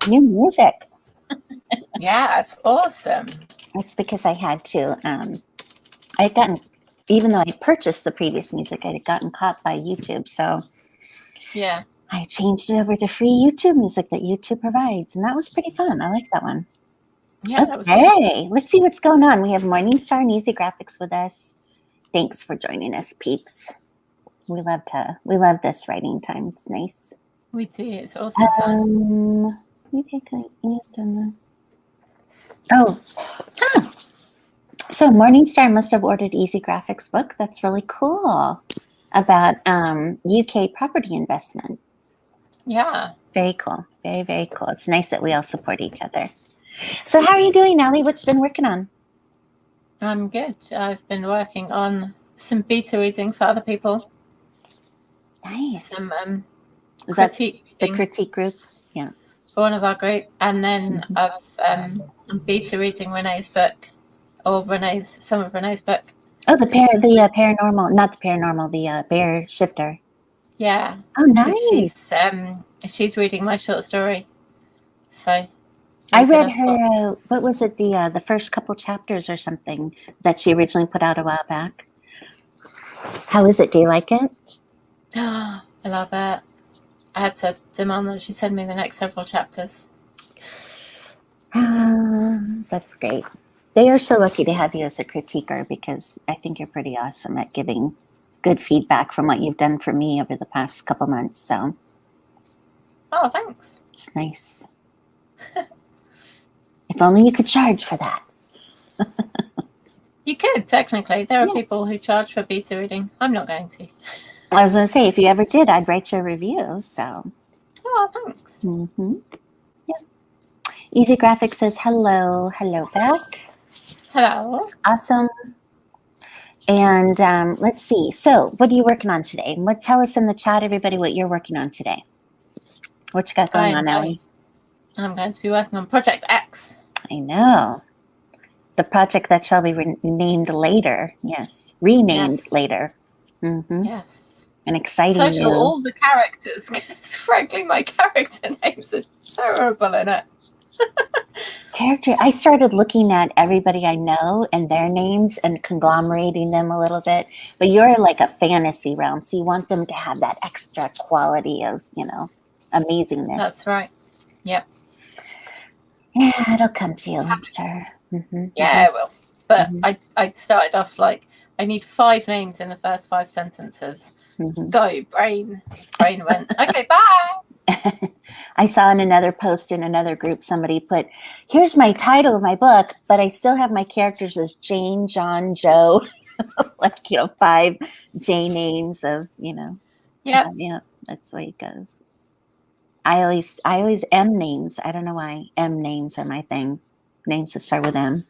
new music. Yeah, it's awesome. It's because I had to. I'd gotten, even though I purchased the previous music, I had gotten caught by YouTube. So Yeah. I changed it over to free YouTube music that YouTube provides, and that was pretty fun. I like that one. Yeah, that was Okay, let's see what's going on. We have Morningstar and Easy Graphics with us. Thanks for joining us, peeps. We love this writing time. It's nice. We do. It's awesome time. So Morningstar must have ordered Easy Graphics book. That's really cool. About UK property investment. Yeah. Very cool. Very, very cool. It's nice that we all support each other. So how are you doing, Allie? What you been working on? I'm good. I've been working on some beta reading for other people. Nice. Some Is that critique the reading critique group? Yeah. for one of our group. And then I'm beta reading Renee's book, or some of Renee's book. Oh, the paranormal, not the paranormal, the bear shifter. Yeah. Oh, nice. She's reading my short story. So I read her, what was it, the first couple chapters or something that she originally put out a while back. How is it? Do you like it? I love it. I had to demand that she send me the next several chapters. That's great. They are so lucky to have you as a critiquer, because I think you're pretty awesome at giving good feedback from what you've done for me over the past couple months. So, oh, thanks. It's nice. If only you could charge for that. You could, technically. There are people who charge for beta reading. I'm not going to. I was going to say, if you ever did, I'd write you a review. So. Oh, thanks. Yeah. Easy Graphics says hello. Hello back. Hello. Awesome. And let's see. So what are you working on today? Tell us in the chat, everybody, what you're working on today. What you got going on, Ellie? I'm going to be working on Project X. I know. The project that shall be renamed later. Yes. Renamed later. Yes. An exciting Social all the characters, because frankly my character names are terrible in it. I started looking at everybody I know and their names and conglomerating them a little bit. But you're like a fantasy realm, so you want them to have that extra quality of, amazingness. That's right. Yep. Yeah, it'll come to you, I'm sure. Yeah, it will. But I started off like, I need 5 names in the first 5 sentences. Go, brain. Brain went, okay, bye. I saw in another post in another group, somebody put, here's my title of my book, but I still have my characters as Jane, John, Joe. 5 J names of, Yeah. Yeah, that's the way it goes. I always M names. I don't know why M names are my thing. Names that start with M.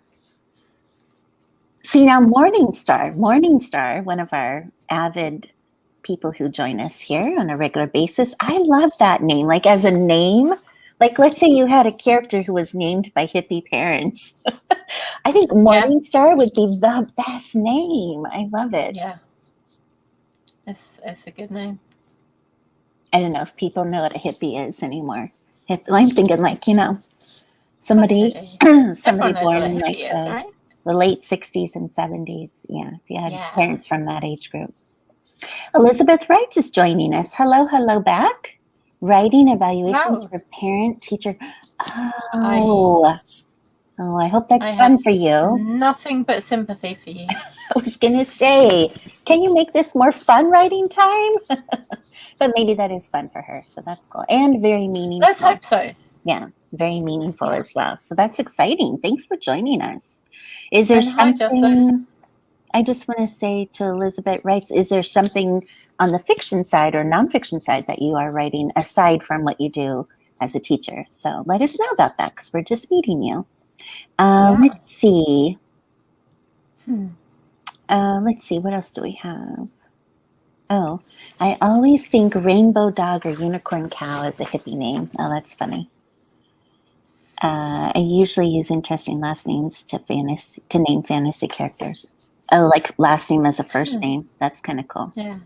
See, now Morningstar, one of our avid people who join us here on a regular basis. I love that name. Like as a name, like let's say you had a character who was named by hippie parents. I think Morningstar would be the best name. I love it. Yeah. It's a good name. I don't know if people know what a hippie is anymore. I'm thinking like, somebody born in like the late 60s and 70s. Yeah, if you had parents from that age group. Elizabeth Wright is joining us. Hello back. Writing evaluations for parent, teacher. Oh, I hope that's fun for you. Nothing but sympathy for you. I was going to say, can you make this more fun writing time? But maybe that is fun for her, so that's cool. And very meaningful. Let's hope so. Yeah, very meaningful as well. So that's exciting. Thanks for joining us. Is there something... I just want to say to Elizabeth Wright, is there something on the fiction side or nonfiction side that you are writing aside from what you do as a teacher? So let us know about that, because we're just meeting you. Let's see. Let's see. What else do we have? Oh, I always think Rainbow Dog or Unicorn Cow is a hippie name. Oh, that's funny. I usually use interesting last names to name fantasy characters. Oh, like last name as a first name. That's kind of cool. Yeah.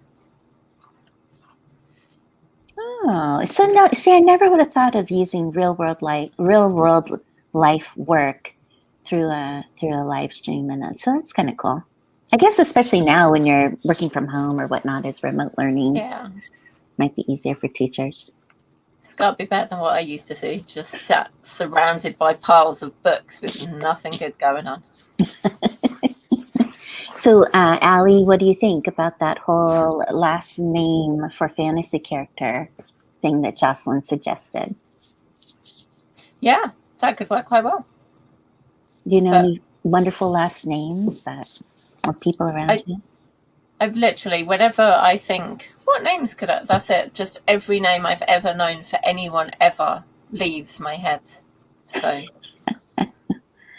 Oh, so no, see, I never would have thought of using real world life work through a live stream, and so that's kind of cool. I guess especially now when you're working from home or whatnot, as remote learning, might be easier for teachers. It's got to be better than what I used to see, just sat surrounded by piles of books with nothing good going on. So, Allie, what do you think about that whole last name for fantasy character thing that Jocelyn suggested? Yeah, that could work quite well. Do you know any wonderful last names of people around you? I've literally, whenever I think, what names could I, that's it. Just every name I've ever known for anyone ever leaves my head. So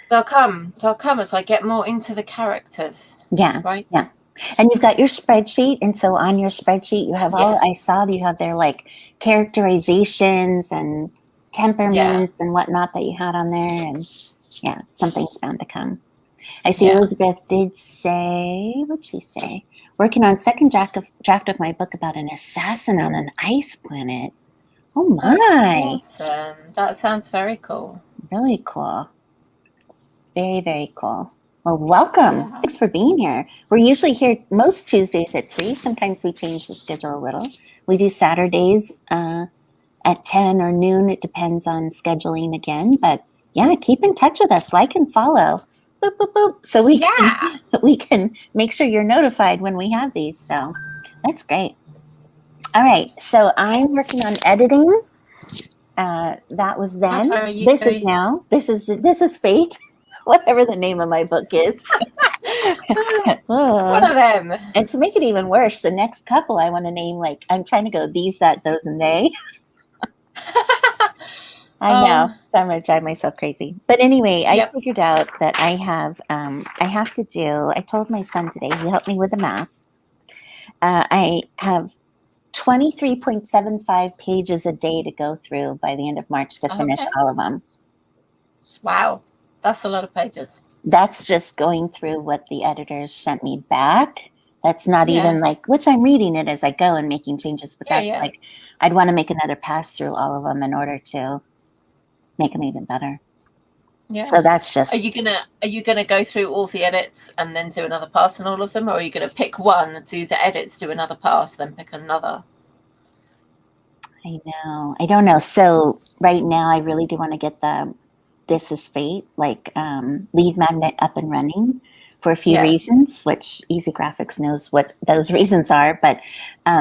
they'll come as I get more into the characters. Yeah. Right. Yeah. And you've got your spreadsheet. And so on your spreadsheet, you have I saw that you have their like characterizations and temperaments and whatnot that you had on there. And yeah, something's bound to come. I see Elizabeth did say, what'd she say? Working on second draft of my book about an assassin on an ice planet. Oh my. That's awesome. That sounds very cool. Really cool. Very, very cool. Well, welcome. Yeah. Thanks for being here. We're usually here most Tuesdays at 3. Sometimes we change the schedule a little. We do Saturdays at 10 or noon. It depends on scheduling again. But yeah, keep in touch with us. Like and follow. Boop, boop, boop. So we can make sure you're notified when we have these. So that's great. All right. So I'm working on editing. That was then. This is now. This is fate. Whatever the name of my book is. One of them. And to make it even worse, the next couple I want to name, like, I'm trying to go these, that, those, and they. I know. So I'm going to drive myself crazy. But anyway, I figured out that I have to do, I told my son today, he helped me with the math. I have 23.75 pages a day to go through by the end of March to finish all of them. Wow. That's a lot of pages. That's just going through what the editors sent me back. That's not even like, which I'm reading it as I go and making changes, but that's like, I'd want to make another pass through all of them in order to make them even better. Yeah. So that's just. Are you gonna go through all the edits and then do another pass on all of them, or are you gonna pick one, do the edits, do another pass, then pick another? I know. I don't know. So right now, I really do want to get the This Is Fate, like lead magnet up and running for a few reasons, which Easy Graphics knows what those reasons are. But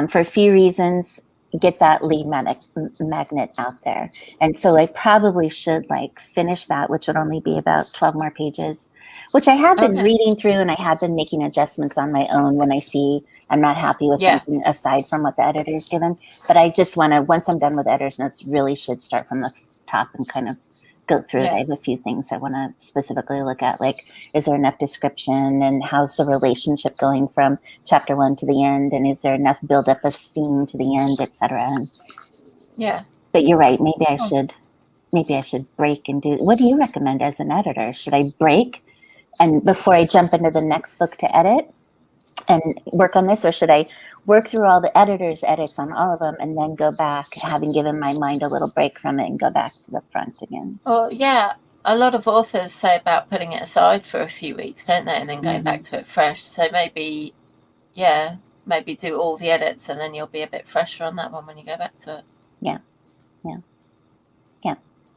for a few reasons, get that lead magnet out there. And so I probably should like finish that, which would only be about 12 more pages, which I have been reading through, and I have been making adjustments on my own when I see I'm not happy with something aside from what the editor's given. But I just want to, once I'm done with editor's notes, really should start from the top and kind of go through it. I have a few things I want to specifically look at, like, is there enough description, and how's the relationship going from chapter 1 to the end, and is there enough buildup of steam to the end, etc. But you're right. Maybe I should break and do. What do you recommend as an editor? Should I break and before I jump into the next book to edit and work on this, or should I work through all the editor's edits on all of them and then go back, having given my mind a little break from it, and go back to the front again? Well, yeah, a lot of authors say about putting it aside for a few weeks, don't they, and then going back to it fresh. So maybe do all the edits, and then you'll be a bit fresher on that one when you go back to it. Yeah.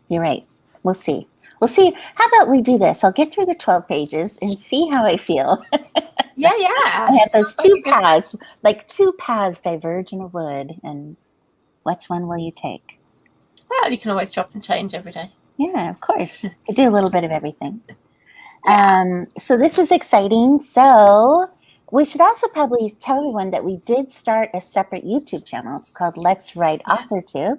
You're right. We'll see. How about we do this? I'll get through the 12 pages and see how I feel. Yeah. I have those two paths, like two paths diverge in a wood, and which one will you take? Well, you can always chop and change every day. Yeah, of course. I do a little bit of everything. So this is exciting. So we should also probably tell everyone that we did start a separate YouTube channel. It's called Let's Write AuthorTube.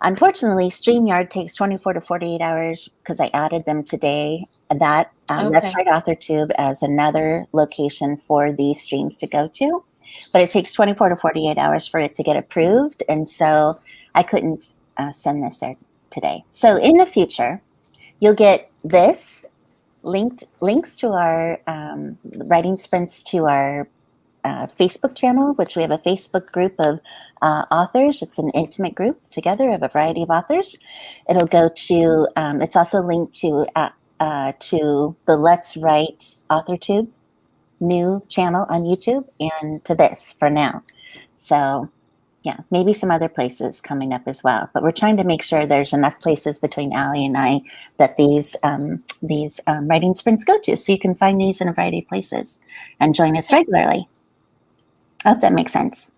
Unfortunately, StreamYard takes 24 to 48 hours because I added them today. That Let's Write AuthorTube as another location for these streams to go to. But it takes 24 to 48 hours for it to get approved. And so I couldn't send this there today. So in the future, you'll get this links to our writing sprints to our Facebook channel, which we have a Facebook group of authors. It's an intimate group together of a variety of authors. It'll go to, it's also linked to the Let's Write AuthorTube new channel on YouTube and to this for now. So yeah, maybe some other places coming up as well. But we're trying to make sure there's enough places between Allie and I that these writing sprints go to. So you can find these in a variety of places and join us regularly. I hope that makes sense.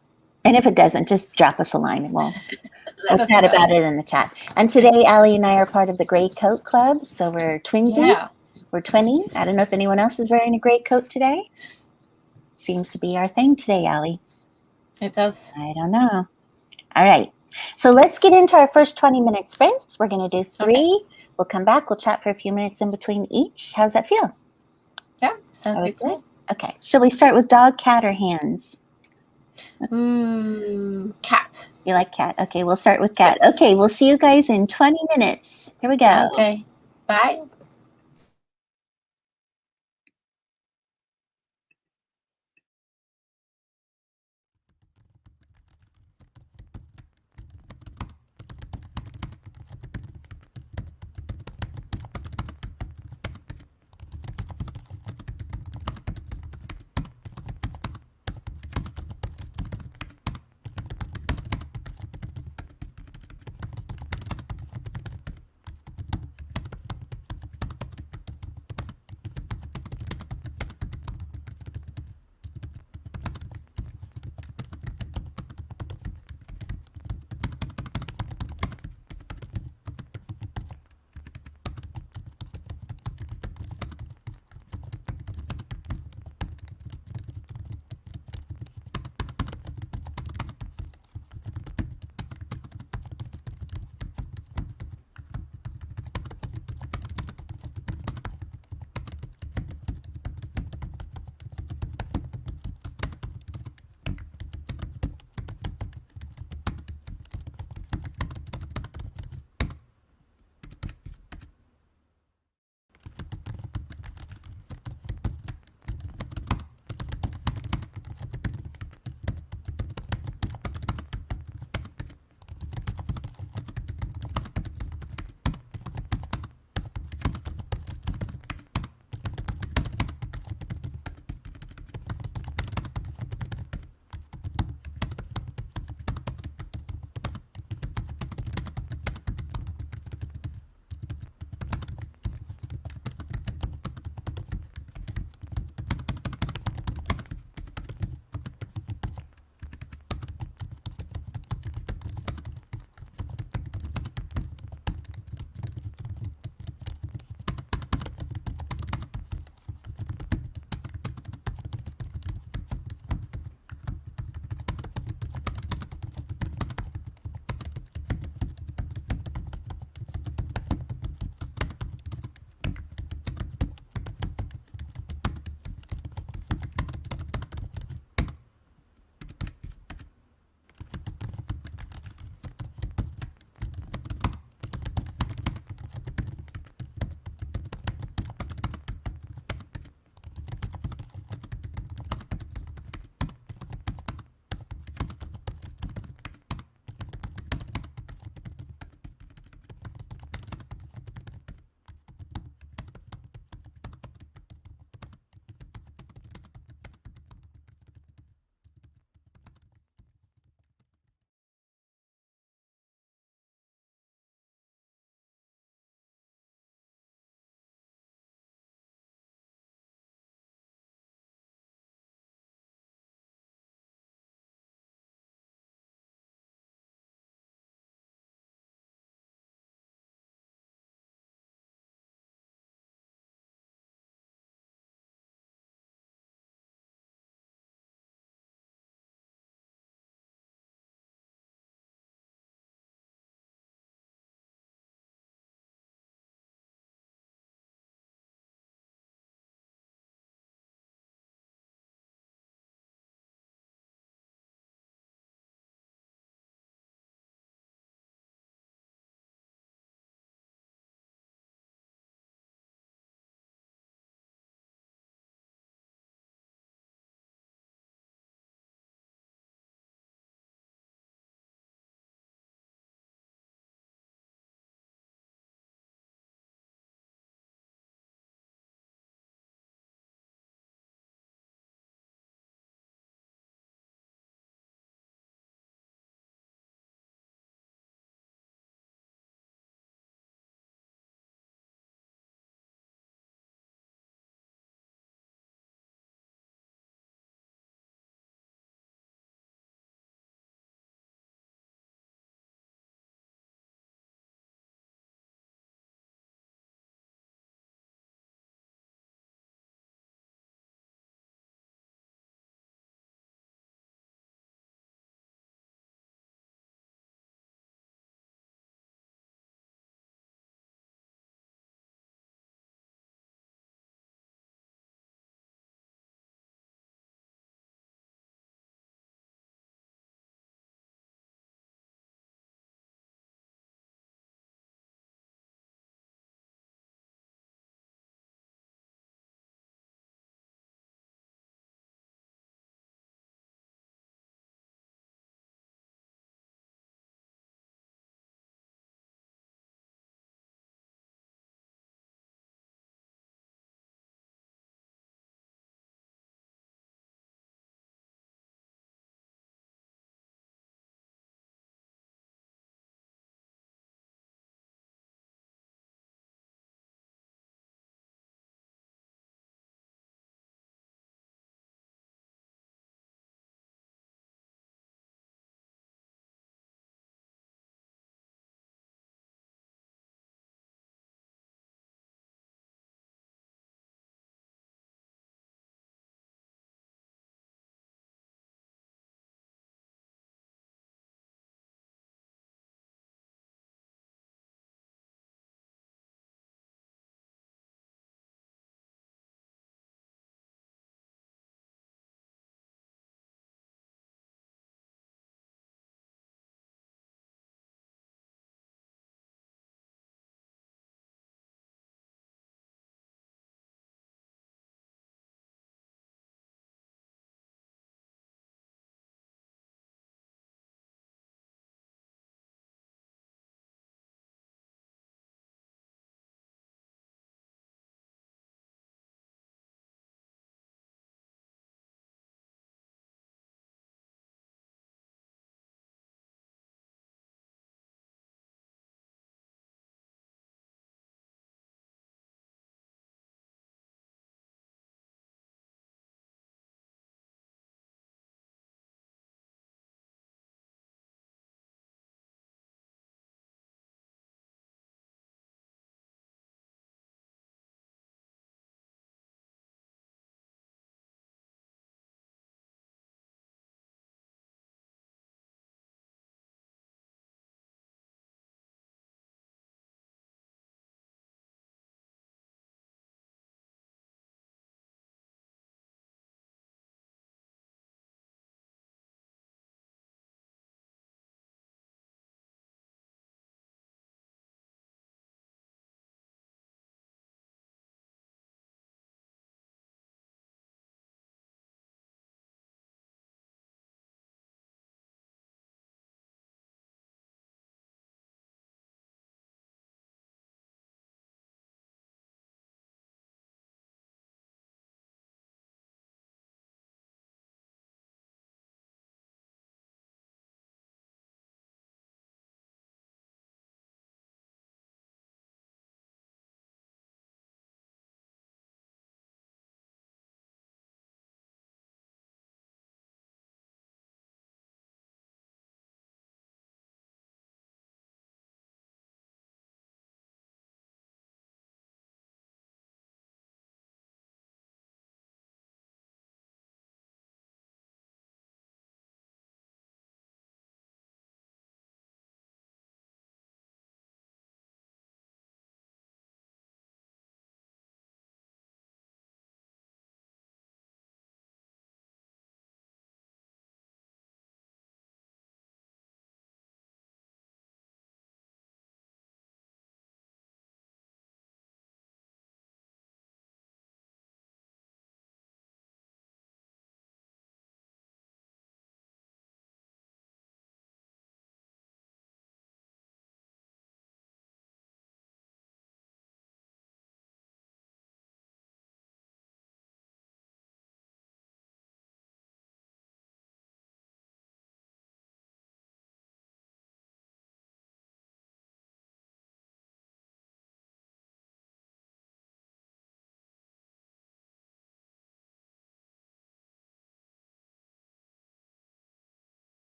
And if it doesn't, just drop us a line and we'll chat about it in the chat. And today, Allie and I are part of the Gray Coat Club. So we're twinsies. Yeah. We're twinning. I don't know if anyone else is wearing a gray coat today. Seems to be our thing today, Allie. It does. I don't know. All right. So let's get into our first 20-minute sprint. We're going to do 3. Okay. We'll come back. We'll chat for a few minutes in between each. How's that feel? Yeah, sounds good to me. Okay. Shall we start with dog, cat, or hands? Cat. You like cat? Okay, we'll start with cat. Yes. Okay, we'll see you guys in 20 minutes. Here we go. Okay. Bye.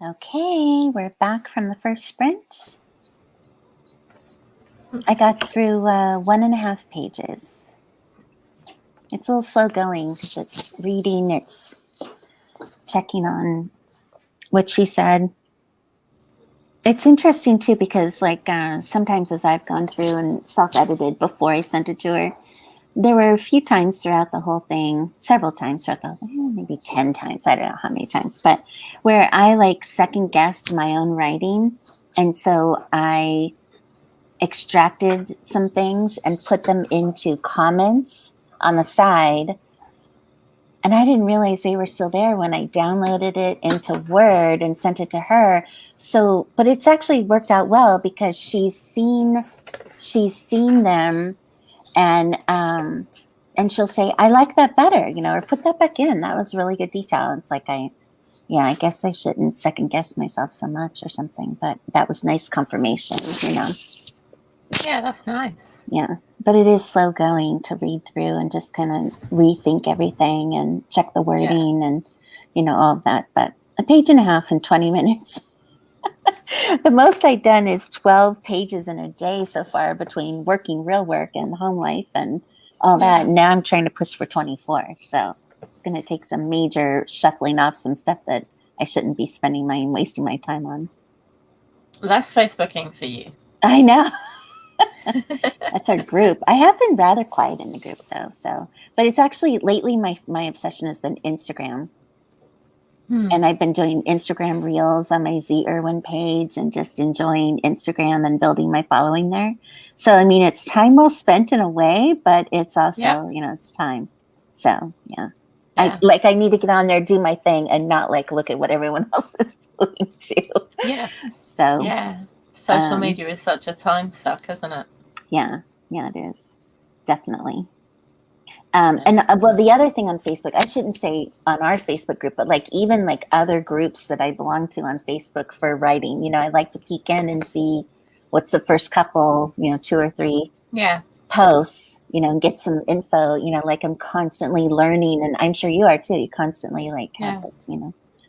Okay, we're back from the first sprint. I got through 1.5 pages. It's a little slow going because it's reading, it's checking on what she said. It's interesting too because like sometimes as I've gone through and self-edited before I sent it to her, there were a few times throughout the whole thing, several times throughout the maybe 10 times, I don't know how many times, but where I like second guessed my own writing. And so I extracted some things and put them into comments on the side. And I didn't realize they were still there when I downloaded it into Word and sent it to her. So, but it's actually worked out well because she's seen them, and she'll say, "I like that better," or put that back in. That was really good detail. It's like I guess I shouldn't second guess myself so much or something. But that was nice confirmation, Yeah, that's nice. Yeah, but it is slow going to read through and just kind of rethink everything and check the wording and, all of that. But 1.5 pages in 20 minutes. The most I've done is 12 pages in a day so far between working real work and home life and all that. Now I'm trying to push for 24. So it's going to take some major shuffling off some stuff that I shouldn't be wasting my time on. Less Facebooking for you. I know. That's our group. I have been rather quiet in the group though. But it's actually lately my obsession has been Instagram. And I've been doing Instagram reels on my Z Irwin page and just enjoying Instagram and building my following there. So, I mean, it's time well spent in a way, but it's also, it's time. So, yeah. I need to get on there, do my thing and not look at what everyone else is doing too. Yes. So, yeah. Social media is such a time suck, isn't it? Yeah, it is. Definitely. And the other thing on Facebook, I shouldn't say on our Facebook group, but even other groups that I belong to on Facebook for writing, I like to peek in and see what's the first couple, 2 or 3 posts, and get some info, I'm constantly learning, and I'm sure you are too. You constantly have this,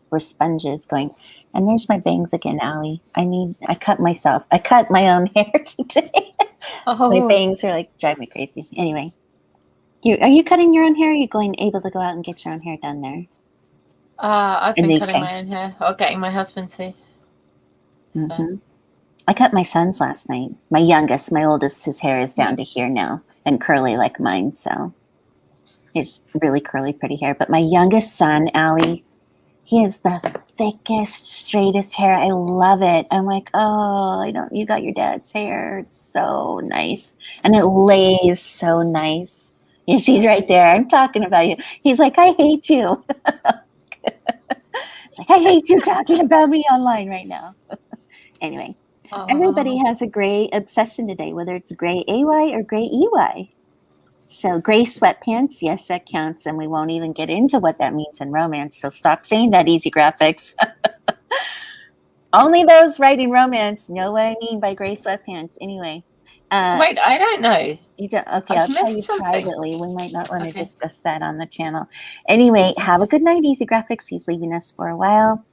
we're sponges going. And there's my bangs again, Allie. I cut my own hair today. My bangs are drive me crazy. Anyway. Are you cutting your own hair? Or are you able to go out and get your own hair done there? I've been cutting my own hair or getting my husband to. So. Mm-hmm. I cut my son's last night. My youngest, my oldest, his hair is down to here now and curly like mine. So he's really curly, pretty hair. But my youngest son, Allie, he has the thickest, straightest hair. I love it. I'm like, you got your dad's hair. It's so nice. And it lays so nice. Yes, he's right there. I'm talking about you. He's like, I hate you. It's like, I hate you talking about me online right now. Anyway, everybody has a gray obsession today, whether it's gray AY or gray EY. So gray sweatpants, yes, that counts. And we won't even get into what that means in romance. So stop saying that, Easy Graphics. Only those writing romance know what I mean by gray sweatpants. Anyway. Wait, I don't know. You don't? Okay, I'll tell you privately. We might not want to discuss that on the channel. Anyway, have a good night, Easy Graphics. He's leaving us for a while.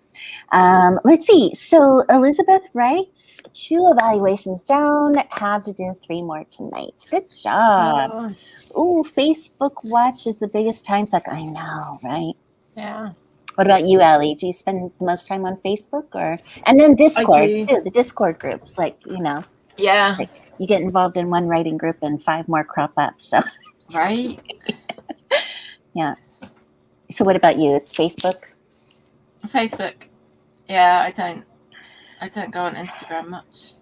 Let's see. So Elizabeth writes, 2 evaluations down. Have to do 3 more tonight. Good job. Oh, Facebook Watch is the biggest time suck. I know, right? Yeah. What about you, Allie? Do you spend the most time on Facebook and then Discord too? The Discord groups, Yeah. You get involved in one writing group and 5 more crop up. So right. Yeah. So what about you? It's Facebook? Facebook. Yeah, I don't go on Instagram much.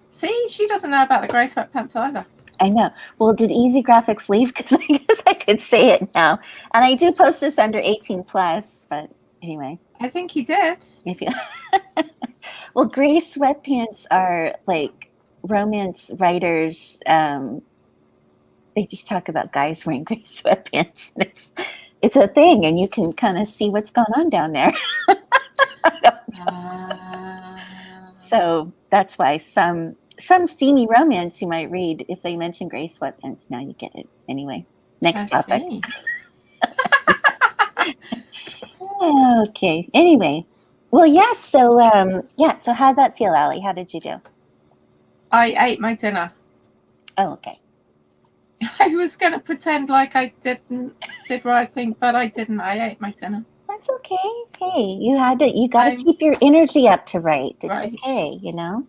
See, she doesn't know about the grey sweatpants either. I know. Well, did Easy Graphics leave? Because I guess I could say it now. And I do post this under 18 plus, but anyway. I think he did. If you well, gray sweatpants are romance writers. They just talk about guys wearing gray sweatpants. It's a thing, and you can kind of see what's going on down there. So that's why some steamy romance you might read if they mention gray sweatpants. Now you get it. Anyway, next topic. Okay. Anyway, well, yes. So, So, how'd that feel, Allie? How did you do? I ate my dinner. Oh, okay. I was going to pretend like I did writing, but I didn't. I ate my dinner. That's okay. Hey, you got to keep your energy up to write. It's right. okay, you know?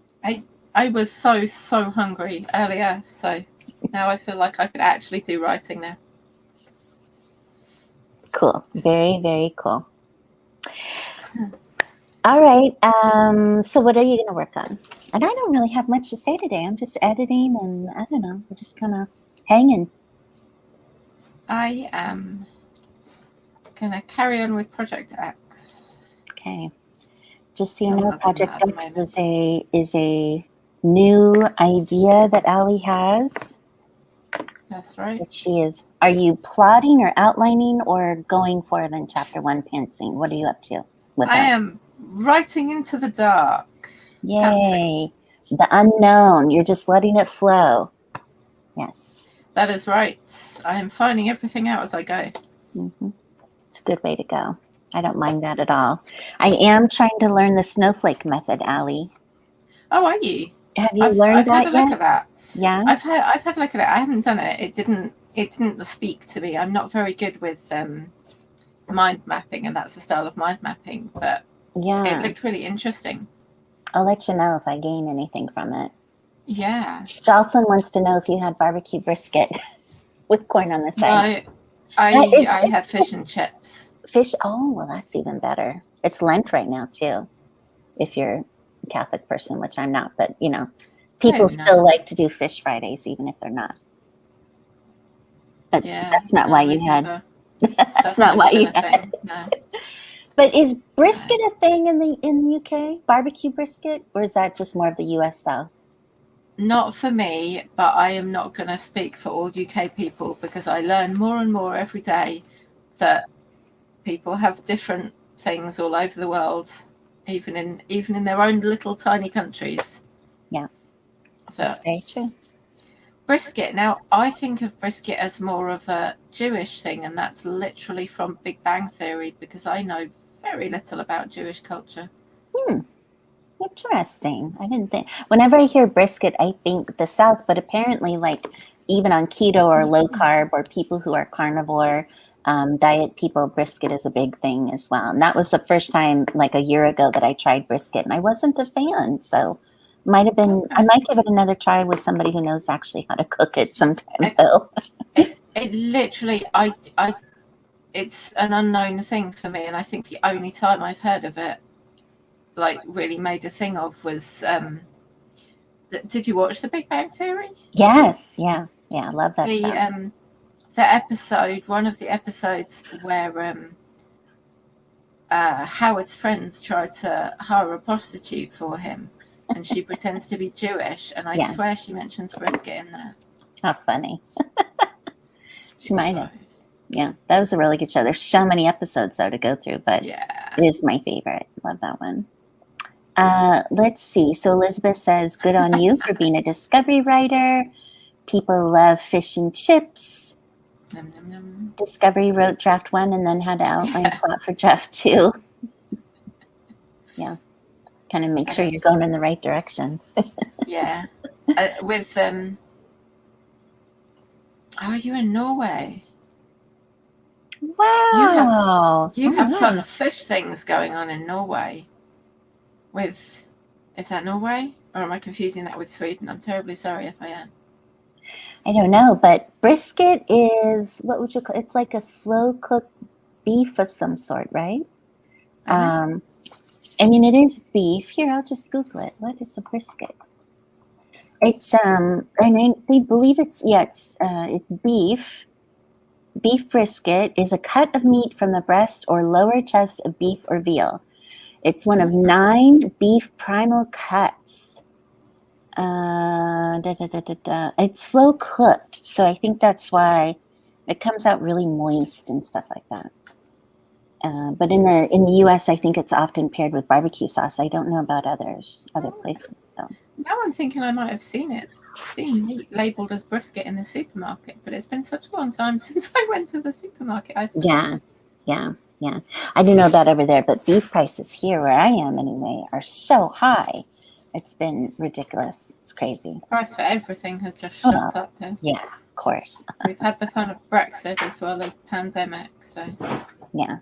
I was so hungry earlier, so now I feel like I could actually do writing now. Cool. Very, very cool. All right. So what are you going to work on? And I don't really have much to say today. I'm just editing and I don't know. We're just kind of hanging. I am going to carry on with Project X. Okay. Just so you know, Project X is a new idea that Allie has. That's right. That she is. Are you plotting or outlining or going for it in chapter 1 pantsing? What are you up to with that? I am writing into the dark. Yay. Pantsing. The unknown. You're just letting it flow. Yes. That is right. I am finding everything out as I go. Mm-hmm. It's a good way to go. I don't mind that at all. I am trying to learn the snowflake method, Allie. Oh, are you? Have you learned that yet? I've had a look at that. Yeah. I've had a look at it. I haven't done it. It didn't speak to me. I'm not very good with mind mapping, and that's a style of mind mapping. But yeah, it looked really interesting. I'll let you know if I gain anything from it. Yeah. Jocelyn wants to know if you had barbecue brisket with corn on the side. No, I had fish and chips. Fish? Oh, well, that's even better. It's Lent right now, too, if you're a Catholic person, which I'm not. But, you know, people still like to do fish Fridays, even if they're not. But that's not why you had. That's not why you had. No. But is brisket a thing in the UK? Barbecue brisket? Or is that just more of the US South? Not for me, but I am not going to speak for all UK people because I learn more and more every day that people have different things all over the world, even in their own little tiny countries. Yeah, that's very true. Brisket. Now, I think of brisket as more of a Jewish thing, and that's literally from Big Bang Theory because I know very little about Jewish culture. Interesting. I didn't think. Whenever I hear brisket, I think the South, but apparently, like even on keto or low carb or people who are carnivore diet people, brisket is a big thing as well. And that was the first time, like a year ago, that I tried brisket, and I wasn't a fan. So, I might give it another try with somebody who knows actually how to cook it sometime. It literally, it's an unknown thing for me, and I think the only time I've heard of it, like really made a thing of, was did you watch The Big Bang Theory? Yes, yeah, I love that show. The episode, one of the episodes where Howard's friends try to hire a prostitute for him, and she pretends to be Jewish, and I swear she mentions brisket in there. How funny. She might have. Yeah, that was a really good show. There's so many episodes, though, to go through, but it is my favorite. Love that one. Let's see. So Elizabeth says, good on you for being a discovery writer. People love fish and chips. Nom, nom, nom. Discovery wrote draft 1 and then had to outline plot for draft 2. Yeah. Kind of make sure you're going in the right direction. Yeah. With, are you in Norway? Wow. You have fun fish things going on in Norway. Is that Norway? Or am I confusing that with Sweden? I'm terribly sorry if I am. I don't know, but brisket is, what would you call it? It's like a slow cooked beef of some sort, right? I mean, it is beef. Here, I'll just Google it. What is a brisket? It's, I mean, they believe it's beef. Beef brisket is a cut of meat from the breast or lower chest of beef or veal. It's one of 9 beef primal cuts. It's slow cooked, so I think that's why it comes out really moist and stuff like that. But in the U.S., I think it's often paired with barbecue sauce. I don't know about other places. So now I'm thinking I might have seen meat labeled as brisket in the supermarket, but it's been such a long time since I went to the supermarket. Yeah. Yeah. I don't know about over there, but beef prices here where I am anyway are so high. It's been ridiculous. It's crazy. The price for everything has just shot up here. Yeah, of course. We've had the fun of Brexit as well as pandemic, so yeah.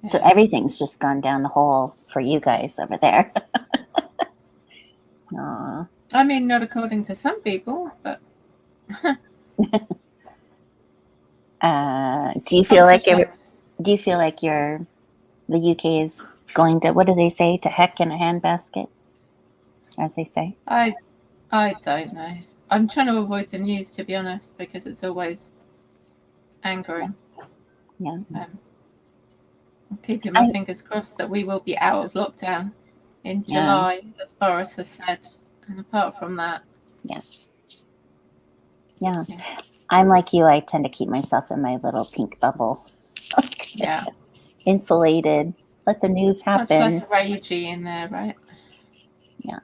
So everything's just gone down the hole for you guys over there. Aww. I mean, not according to some people, but do you feel like the UK is going to, what do they say, to heck in a handbasket, as they say? I don't know. I'm trying to avoid the news, to be honest, because it's always angering. Yeah. I'm keeping my fingers crossed that we will be out of lockdown in July, as Boris has said. And apart from that, yeah. I'm like you. I tend to keep myself in my little pink bubble. Yeah. Insulated. Let the news happen. Much less ragey in there, right? Yeah.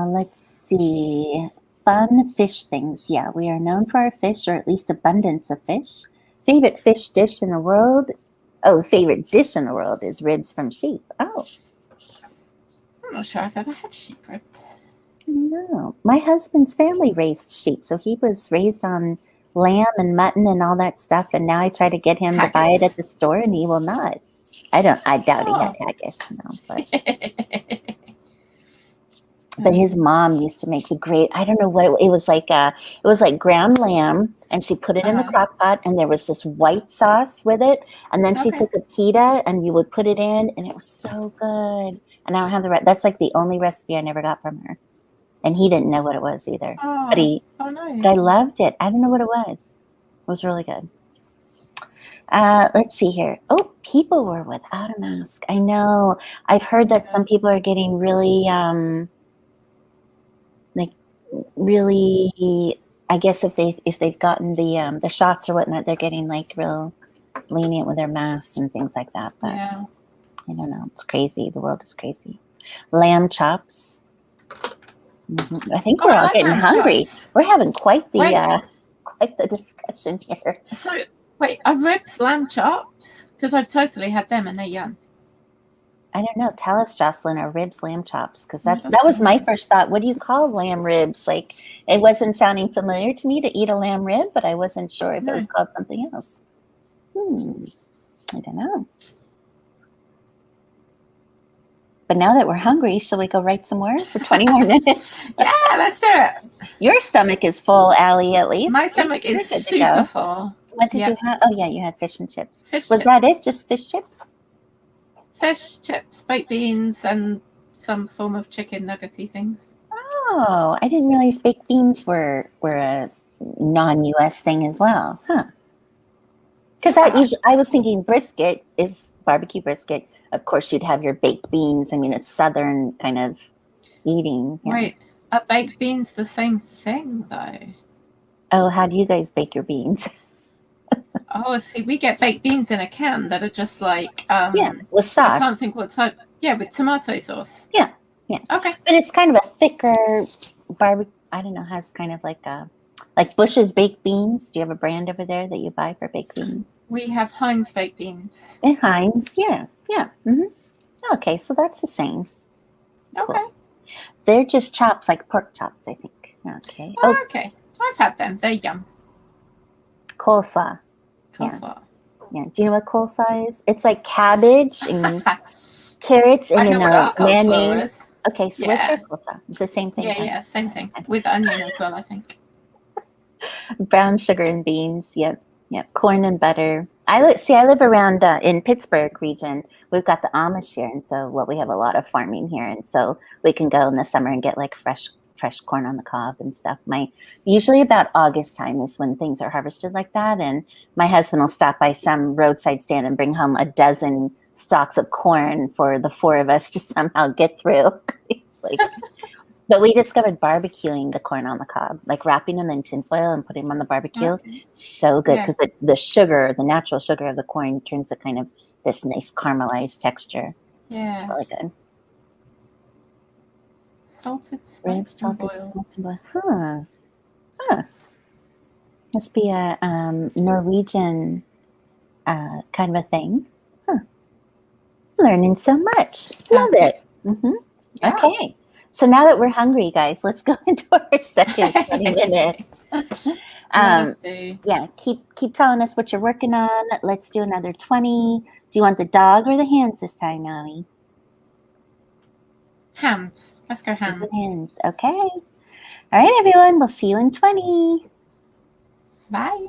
Let's see. Fun fish things. Yeah, we are known for our fish, or at least abundance of fish. Favorite fish dish in the world? Oh, favorite dish in the world is ribs from sheep. Oh. I'm not sure I've ever had sheep ribs. No. My husband's family raised sheep, so he was raised on lamb and mutton and all that stuff, and now I try to get him to buy it at the store, and he will not. I doubt he had haggis, no, but his mom used to make the great, I don't know what it was like ground lamb, and she put it in the crock pot, and there was this white sauce with it, and then she took a pita and you would put it in, and it was so good. And I don't have that's like the only recipe I never got from her. And he didn't know what it was either. But I loved it. I don't know what it was. It was really good. Let's see here. Oh, people were without a mask. I know. I've heard that some people are getting really, I guess if they've gotten the shots or whatnot, they're getting like real lenient with their masks and things like that. But I don't know. It's crazy. The world is crazy. Lamb chops. I think we're all getting hungry. Chops. We're having quite the discussion here. So wait, are ribs lamb chops? Because I've totally had them and they're yum. I don't know. Tell us, Jocelyn, are ribs lamb chops? Because that was my first thought. What do you call lamb ribs? Like, it wasn't sounding familiar to me to eat a lamb rib, but I wasn't sure if it was called something else. I don't know. But now that we're hungry, shall we go write some more for 20 more minutes? Yeah, let's do it. Your stomach is full, Allie, at least. My stomach is super full. What did you have? Oh, yeah, you had fish and chips. Was that it? Just fish chips? Fish, chips, baked beans, and some form of chicken nuggety things. Oh, I didn't realize baked beans were a non-US thing as well. Huh. Because I was thinking brisket is barbecue brisket. Of course, you'd have your baked beans. I mean, it's Southern kind of eating. Yeah. Wait, are baked beans the same thing, though? Oh, how do you guys bake your beans? Oh, see, we get baked beans in a can that are just like... with sauce. I can't think what type. Yeah, with tomato sauce. Yeah. Okay. But it's kind of a thicker barbecue. I don't know, has kind of like Bush's baked beans. Do you have a brand over there that you buy for baked beans? We have Heinz baked beans. And Heinz, yeah. Mm-hmm. Okay, so that's the same. Okay. Cool. They're just chops, like pork chops, I think. Okay. Oh, okay. I've had them. They're yum. Coleslaw. Coleslaw. Yeah. Do you know what coleslaw is? It's like cabbage and carrots and mayonnaise. Okay, so what's your coleslaw? It's the same thing. Yeah, same thing. With onion as well, I think. Brown sugar and beans. Yep. Corn and butter. I live around in Pittsburgh region. We've got the Amish here, and so we have a lot of farming here, and so we can go in the summer and get like fresh corn on the cob and stuff. Usually about August time is when things are harvested like that, and my husband will stop by some roadside stand and bring home a dozen stalks of corn for the four of us to somehow get through. It's like. But we discovered barbecuing the corn on the cob, like wrapping them in tinfoil and putting them on the barbecue. Okay. So good because the natural sugar of the corn turns to kind of this nice caramelized texture. Yeah. It's really good. Salted smoked and boiled. Huh. Must be a Norwegian kind of a thing. Huh. Learning so much. Sounds Love good. it. Mm-hmm. Yeah. Okay. So now that we're hungry, guys, let's go into our second 20 minutes. Yeah, keep telling us what you're working on. Let's do another 20. Do you want the dog or the hands this time, Melanie? Hands. Let's go hands. Hands. Okay. All right, everyone. We'll see you in 20. Bye.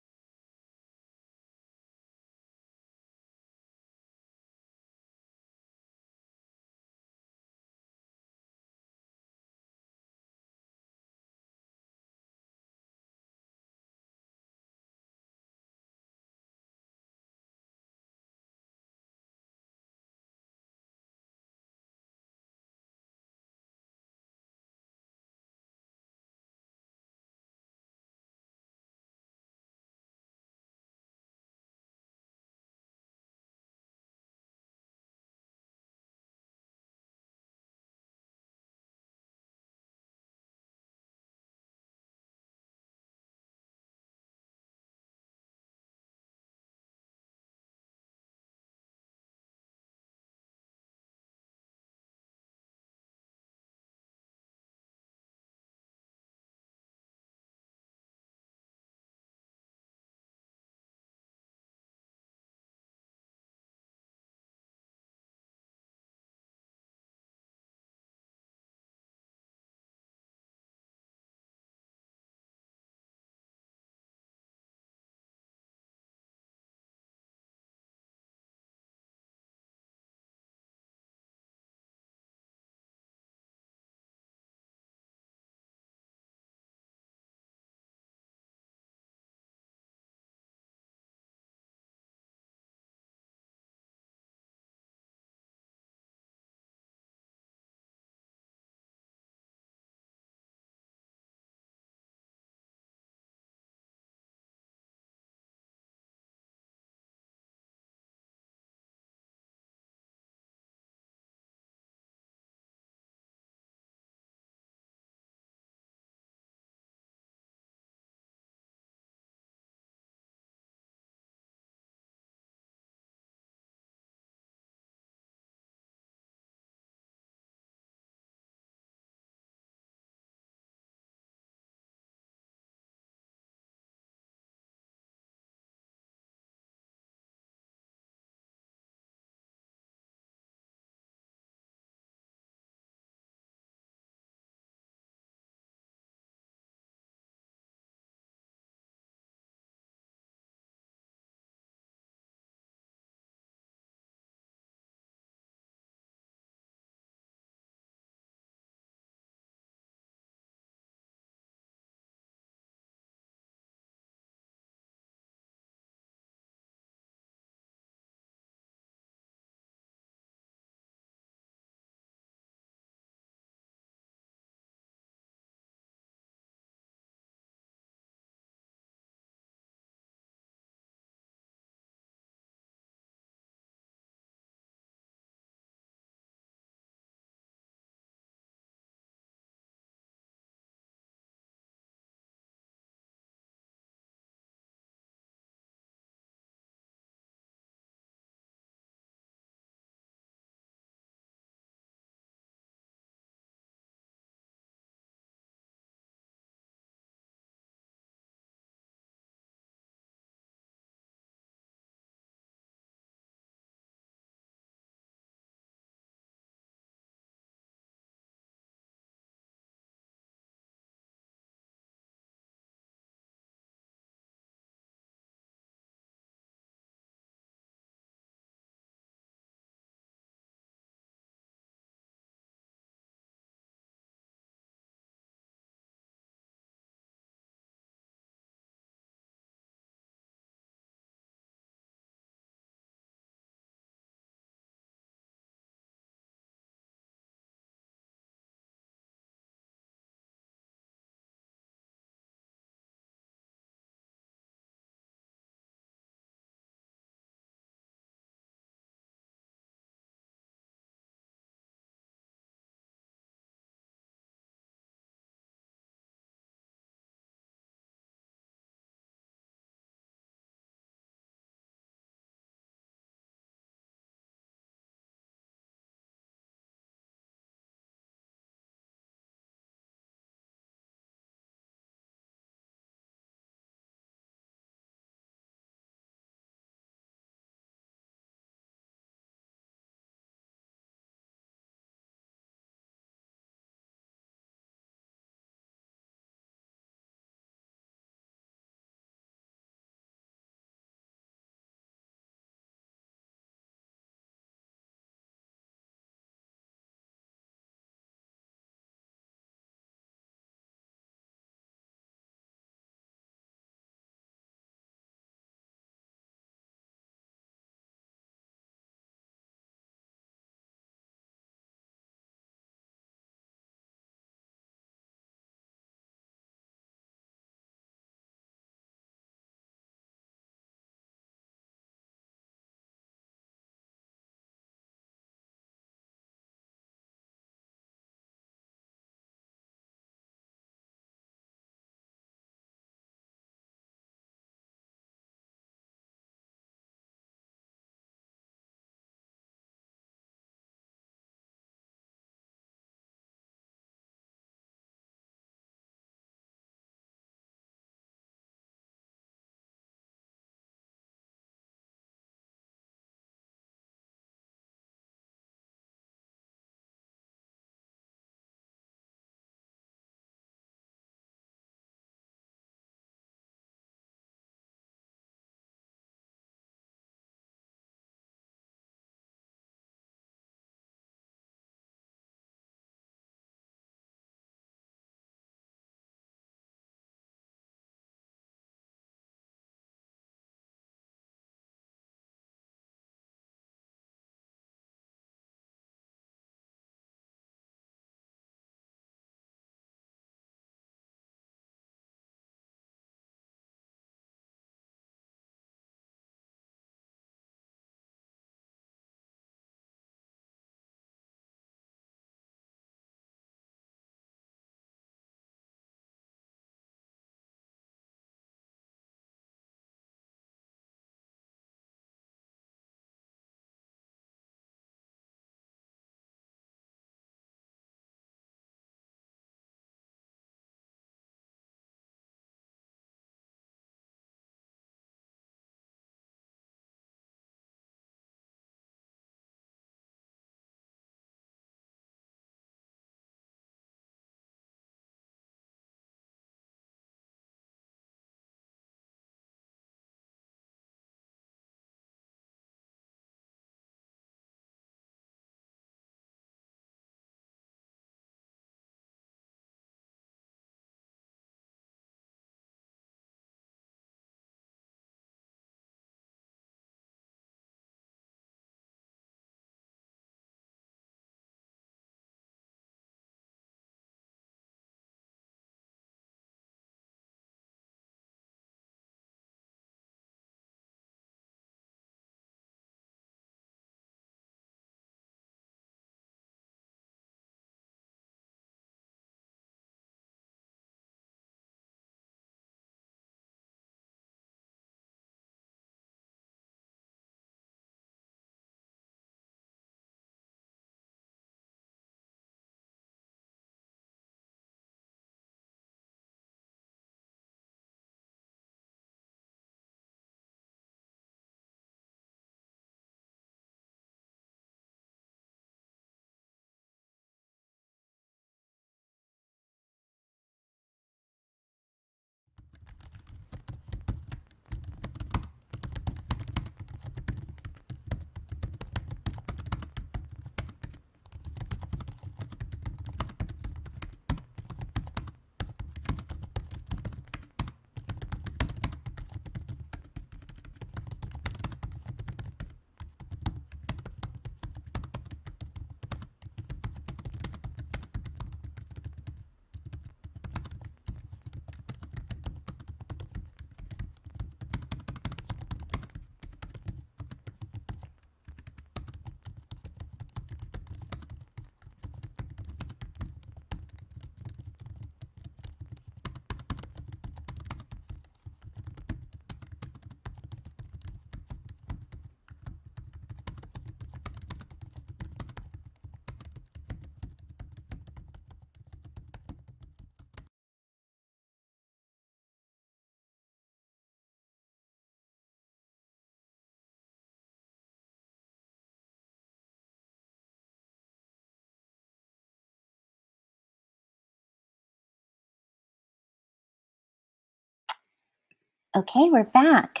Okay, we're back.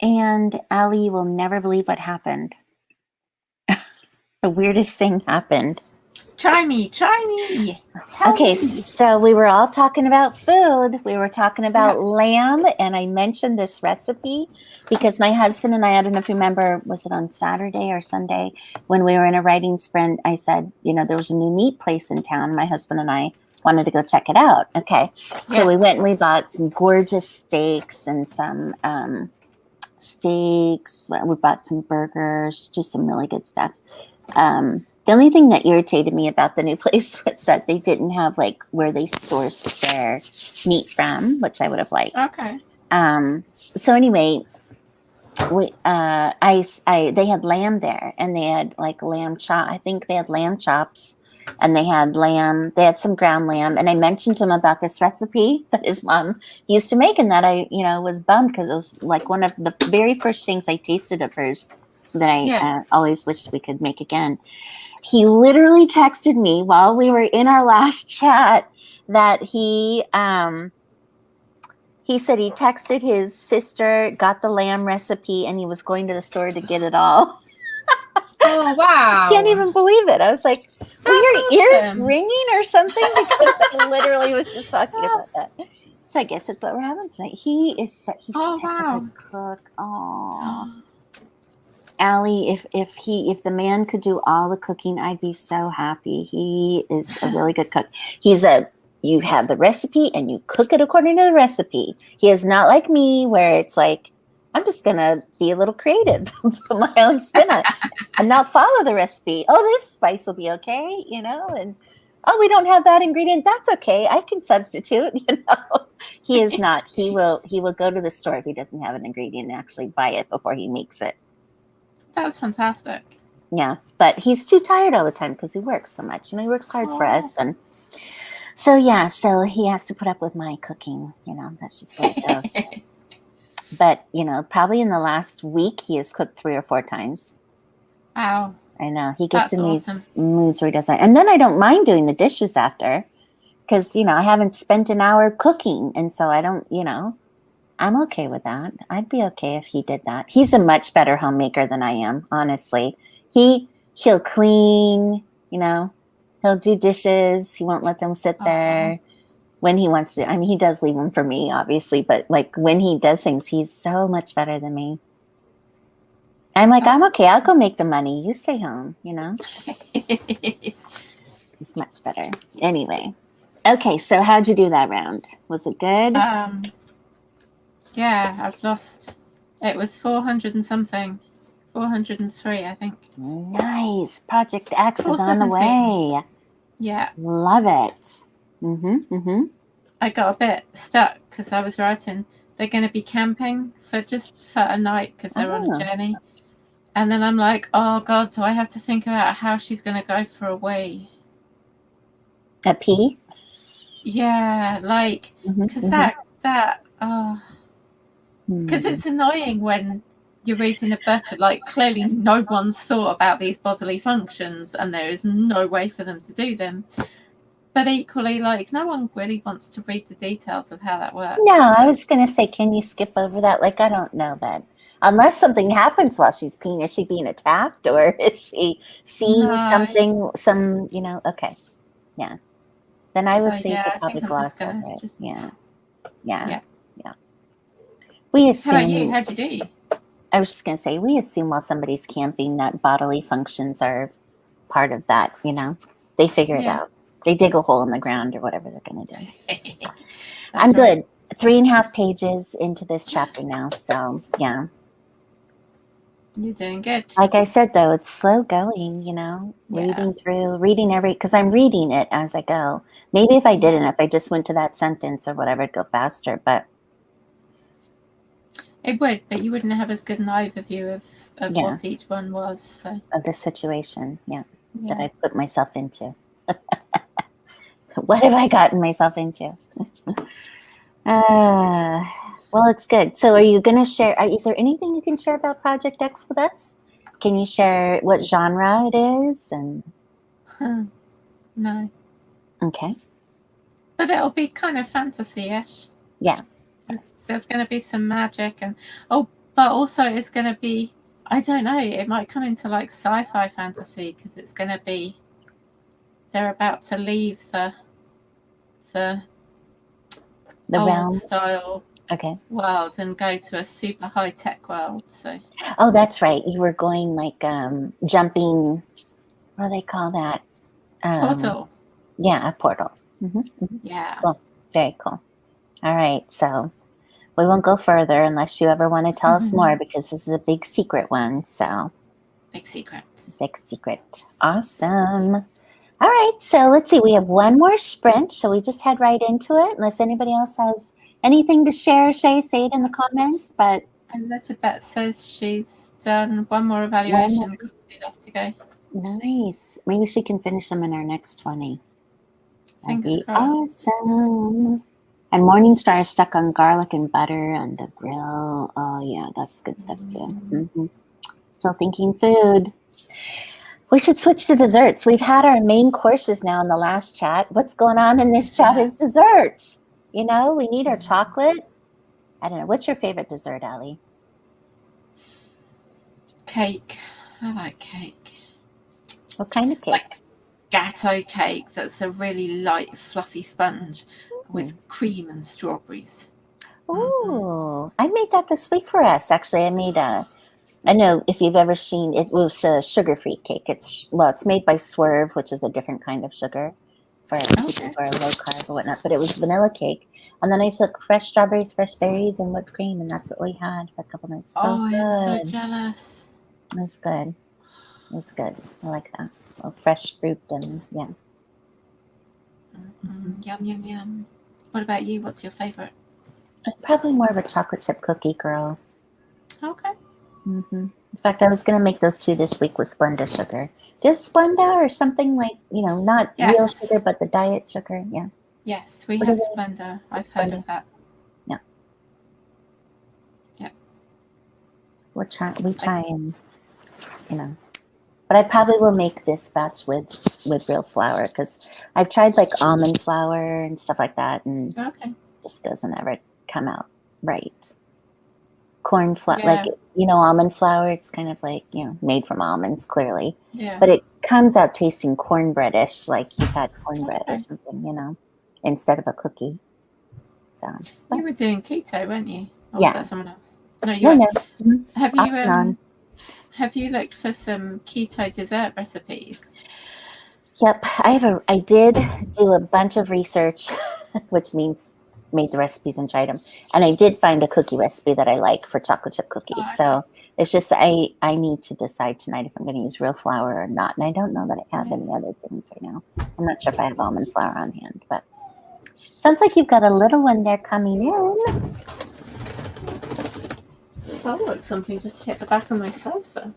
And Allie will never believe what happened. The weirdest thing happened. Try me. Tell Okay, me. so we were all talking about food. We were talking about lamb, and I mentioned this recipe because my husband and I don't know if you remember, was it on Saturday or Sunday when we were in a writing sprint? I said, there was a new meat place in town. My husband and I wanted to go check it out. Okay, so we went and we bought some gorgeous steaks and some steaks. We bought some burgers, just some really good stuff. The only thing that irritated me about the new place was that they didn't have like where they sourced their meat from, which I would have liked. Okay. So anyway, they had lamb there, and they had like lamb chop. I think they had lamb chops, and they had lamb. They had some ground lamb, and I mentioned to him about this recipe that his mom used to make, and that I, was bummed because it was like one of the very first things I tasted of hers that I always wished we could make again. He literally texted me while we were in our last chat that he said he texted his sister, got the lamb recipe, and he was going to the store to get it all. Oh, wow. I can't even believe it. I was like, were your ears ringing or something? Because I literally was just talking about that. So I guess that's what we're having tonight. He's such a good cook. Oh. Allie, if the man could do all the cooking, I'd be so happy. He is a really good cook. You have the recipe and you cook it according to the recipe. He is not like me where it's like, I'm just going to be a little creative, put my own spin on it and not follow the recipe. Oh, this spice will be okay, and oh, we don't have that ingredient. That's okay. I can substitute, He is not. He will go to the store if he doesn't have an ingredient and actually buy it before he makes it. That's fantastic. Yeah, but he's too tired all the time because he works so much. He works hard for us. And so he has to put up with my cooking. That's just the way it goes. But, probably in the last week, he has cooked 3 or 4 times. Wow. I know. He gets in these moods where he does that. And then I don't mind doing the dishes after because, I haven't spent an hour cooking. And so I don't, I'm okay with that. I'd be okay if he did that. He's a much better homemaker than I am, honestly. He'll clean, he'll do dishes. He won't let them sit there when he wants to. I mean, he does leave them for me, obviously, but like when he does things, he's so much better than me. I'm like, I'm okay. I'll go make the money. You stay home, He's much better. Anyway. Okay. So how'd you do that round? Was it good? Yeah, I've lost. It was 400 and something. 403, I think. Nice. Project X is on the way. Yeah. Love it. I got a bit stuck because I was writing. They're going to be camping for a night because they're on a journey. And then I'm like, oh, God, so I have to think about how she's going to go for a wee. A pee? Yeah, like, because because it's annoying when you're reading a book, like clearly no one's thought about these bodily functions and there is no way for them to do them. But equally, like, no one really wants to read the details of how that works. No, I was going to say, can you skip over that? Like, I don't know that. Unless something happens while she's peeing. Is she being attacked or is she seeing something, okay. Yeah. Then I would say you could probably gloss over it. Yeah. We assume. How about you? How'd you do? I was just going to say, we assume while somebody's camping that bodily functions are part of that, They figure it out. They dig a hole in the ground or whatever they're going to do. I'm good. 3.5 pages into this chapter now. So, yeah. You're doing good. Like I said, though, it's slow going, reading because I'm reading it as I go. Maybe if I didn't, if I just went to that sentence or whatever, it'd go faster, but. It would, but you wouldn't have as good an overview of what each one was. So. Of the situation, that I put myself into. What have I gotten myself into? Well, it's good. So are you going to share, is there anything you can share about Project X with us? Can you share what genre it is? And No. Okay. But it'll be kind of fantasy-ish. Yeah. There's going to be some magic, and but also it's going to be, I don't know, it might come into like sci-fi fantasy, because it's going to be, they're about to leave the old realm style world and go to a super high-tech world. So that's right, you were going like jumping, what do they call that? Portal. Yeah, a portal. Yeah. Cool. Very cool. All right, so we won't go further unless you ever want to tell us more, because this is a big secret one. So big secret. Awesome. All right, so let's see, we have one more sprint, so we just head right into it, unless anybody else has anything to share. Say it in the comments. But Elizabeth says she's done one more evaluation. Left to go. Nice. Maybe she can finish them in our next 20. That'd be crossed. Awesome. And Morningstar is stuck on garlic and butter on the grill. Oh yeah, that's good stuff too. Still thinking food. We should switch to desserts. We've had our main courses now in the last chat. What's going on in this chat is dessert. You know, we need our chocolate. I don't know. What's your favorite dessert, Ali? Cake. I like cake. What kind of cake? Like gatto cake. That's a really light, fluffy sponge with cream and strawberries. Oh, I made that this week for us. Actually, I made I know if you've ever seen it, was a sugar-free cake. It's made by Swerve, which is a different kind of sugar for people who are low carb or whatnot. But it was vanilla cake, and then I took fresh strawberries, fresh berries, and whipped cream, and that's what we had for a couple nights. I'm so jealous. It was good. It was good. I like that. Well, fresh fruit and yeah. Yum yum yum. What about you? What's your favorite? I'm probably more of a chocolate chip cookie girl. Okay. In fact, I was going to make those two this week with Splenda sugar. Do you have Splenda or something like, not real sugar, but the diet sugar? Yeah. Yes, we have Splenda. I've heard of that. Yeah. Yeah. We try and, but I probably will make this batch with real flour, because I've tried like almond flour and stuff like that, and it just doesn't ever come out right. Corn flour, almond flour, it's kind of like, made from almonds, clearly. Yeah. But it comes out tasting cornbreadish, like you've had cornbread or something, instead of a cookie. So you were doing keto, weren't you? Or yeah. Was that someone else? No, you No. Have you looked for some keto dessert recipes? Yep, I did do a bunch of research, which means made the recipes and tried them, and I did find a cookie recipe that I like for chocolate chip cookies. So it's just I need to decide tonight if I'm going to use real flour or not, and I don't know that I have any other things right now. I'm not sure if I have almond flour on hand, but sounds like you've got a little one there coming in. That looks like something just hit the back of my sofa.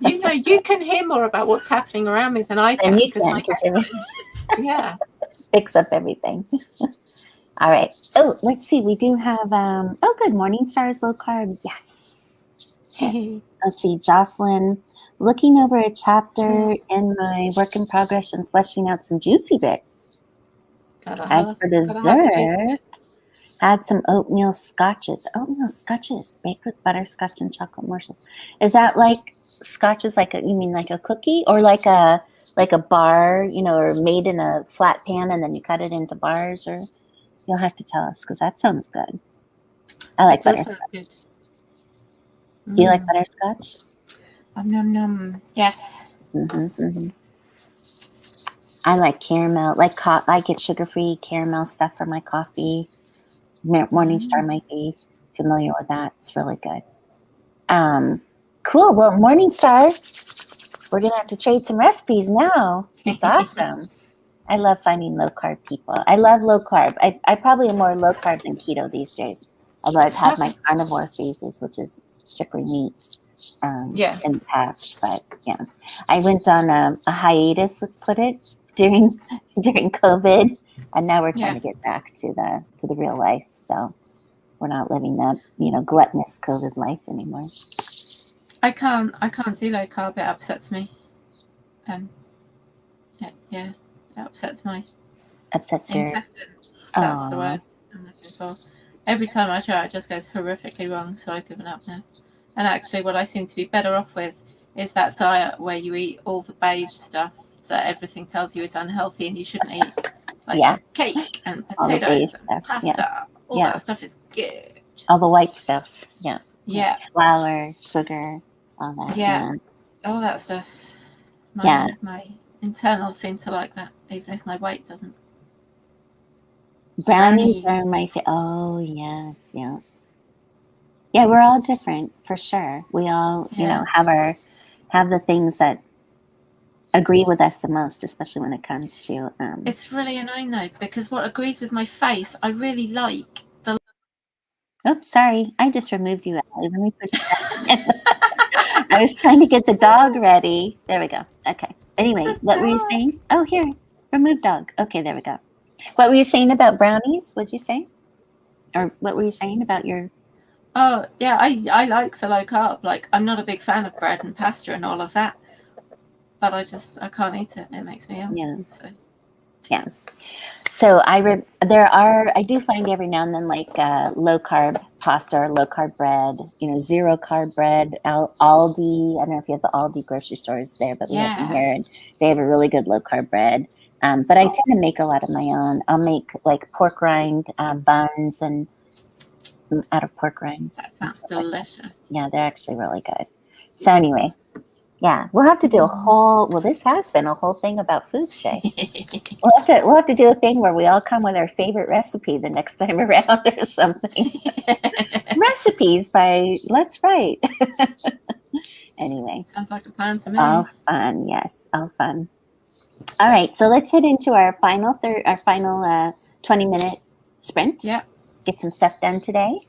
You can hear more about what's happening around me than I can, because my picks up everything. All right. Oh, let's see. We do have, good. Morningstar's low carb. Yes. Let's see. Jocelyn, looking over a chapter in my work in progress and fleshing out some juicy bits. As for dessert, add some oatmeal scotches. Oatmeal scotches baked with butterscotch and chocolate morsels. Is that like scotches? You mean like a cookie, or like a bar? Or made in a flat pan and then you cut it into bars, or? You'll have to tell us, because that sounds good. I like butterscotch. Good. Do you like butterscotch? Num num. Yes. I like caramel. I get sugar-free caramel stuff for my coffee. Morningstar might be familiar with that. It's really good. Cool. Well, Morningstar, we're gonna have to trade some recipes now. It's awesome. I love finding low carb people. I love low carb. I probably am more low carb than keto these days. Although I've had my carnivore phases, which is strictly meat, in the past. But yeah, I went on a hiatus, let's put it, during COVID, and now we're trying to get back to the real life. So we're not living that gluttonous COVID life anymore. I can't do low carb. It upsets me. Yeah. That upsets my intestines. That's the word I'm looking for. Every time I try, it just goes horrifically wrong, so I've given up now. And actually, what I seem to be better off with is that diet where you eat all the beige stuff that everything tells you is unhealthy and you shouldn't eat. Like cake and potatoes and pasta. All that stuff is good. All the white stuff. Yeah. Yeah. Like flour, sugar, all that. Yeah. All that stuff. My internals seem to like that, even if my weight doesn't. Brownies are my favorite. Oh, yes. Yeah. Yeah, we're all different for sure. We all, you know, have the things that agree with us the most, especially when it comes to it's really annoying though, because what agrees with my face I really like. Oops, sorry, I just removed you. Let me put you back. I was trying to get the dog ready. There we go. Okay, anyway, what were you saying? Oh, here, remove dog. Okay, there we go. What were you saying about brownies? What'd you say? Or what were you saying about your... Oh yeah, I like the low carb. Like, I'm not a big fan of bread and pasta and all of that, but I can't eat it. It makes me ill. Yeah. So I do find every now and then like low carb pasta or low carb bread, you know, zero carb bread. Aldi, I don't know if you have the Aldi grocery stores there, but we have them here, and they have a really good low carb bread. But I tend to make a lot of my own. I'll make like pork rind buns and out of pork rinds. That sounds delicious. Like yeah, they're actually really good. So anyway, yeah, we'll have to do this has been a whole thing about food today. We'll have to do a thing where we all come with our favorite recipe the next time around or something. Recipes by Let's Write. Anyway. Sounds like a plan to me. All fun, yes, all fun. All right, so let's head into our final 20-minute sprint. Yeah. Get some stuff done today.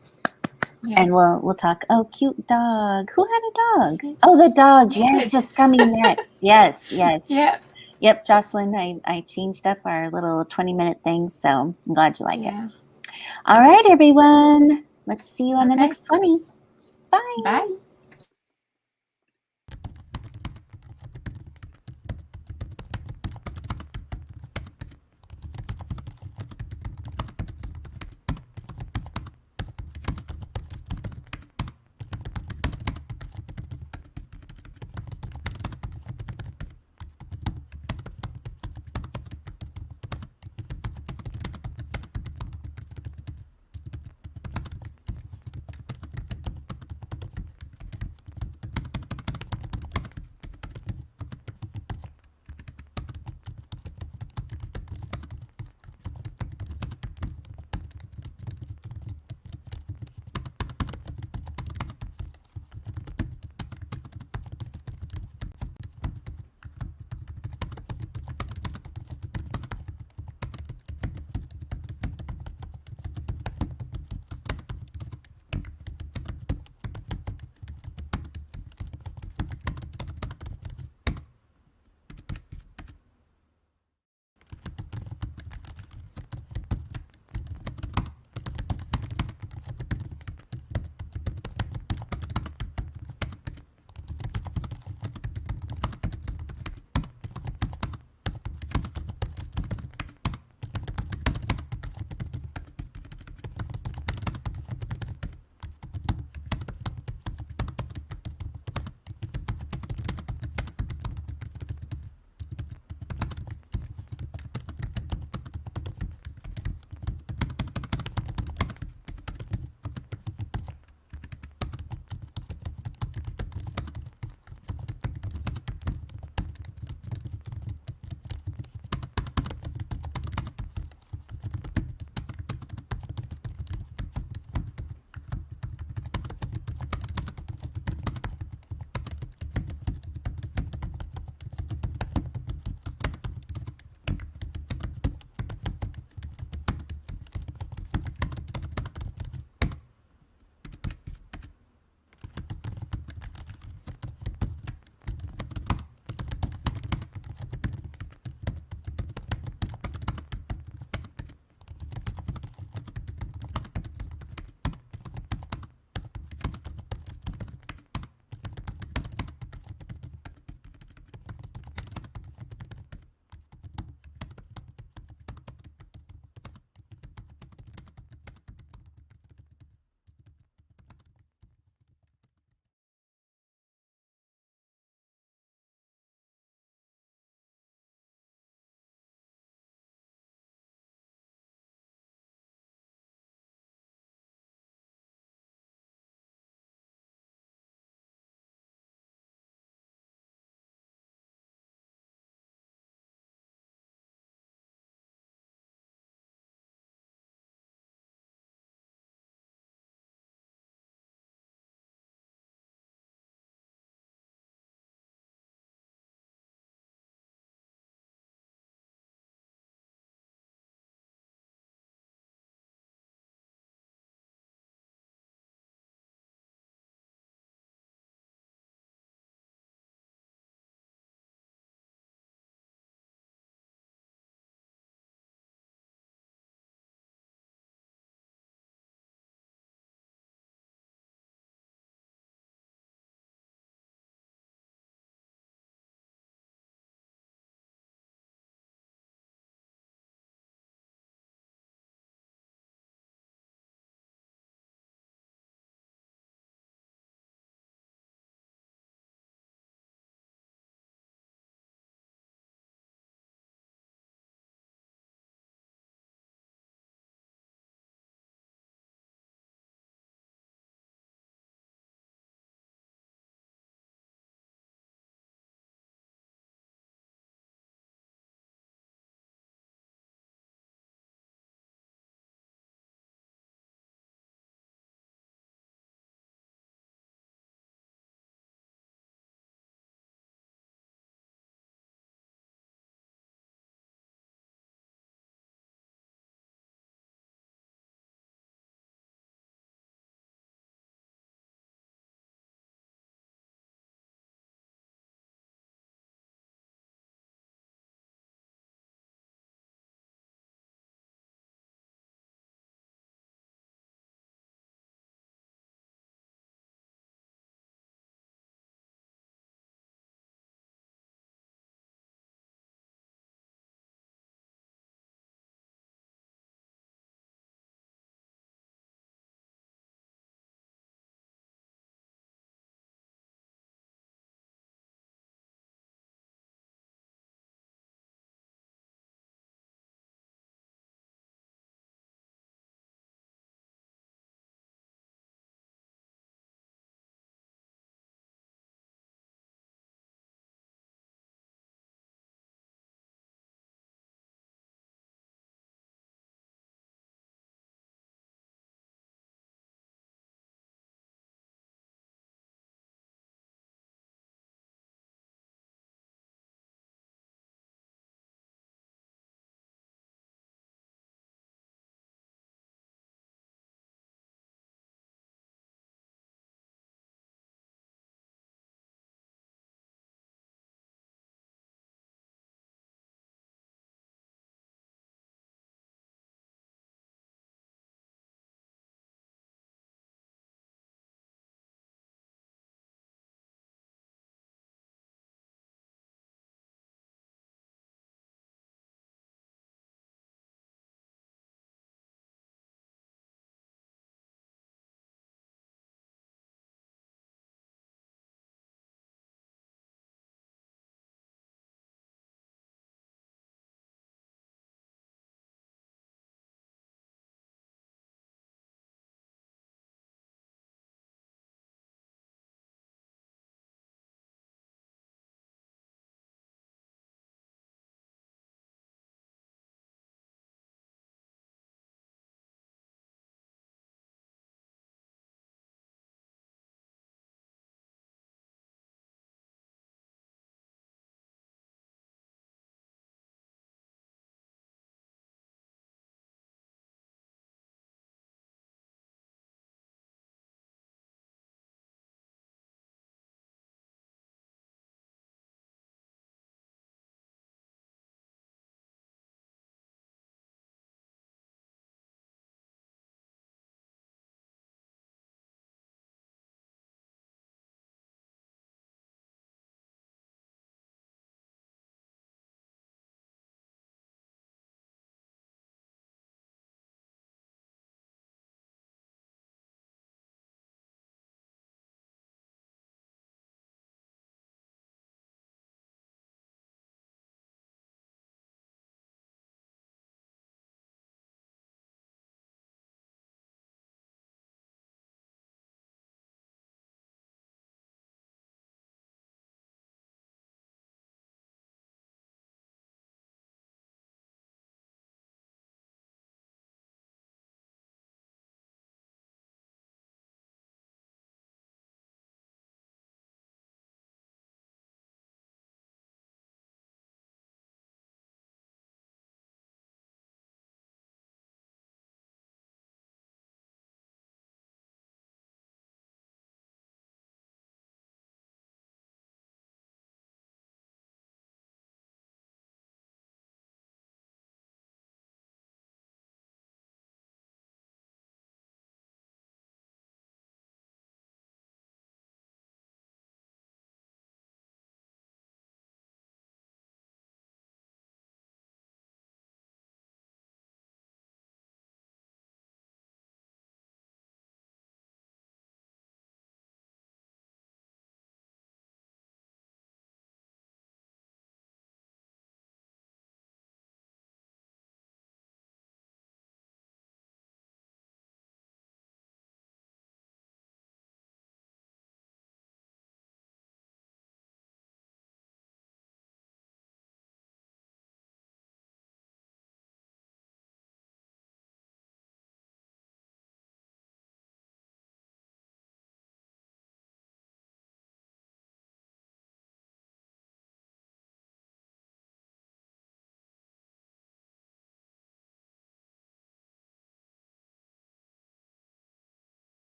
Yeah. And we'll talk. Oh, cute dog. Who had a dog? Oh, the dog. Yes, that's coming next. Yes. Yeah. Yep, Jocelyn, I changed up our little 20-minute thing, so I'm glad you like it. All right, everyone. Let's see you on the next 20. Bye. Bye.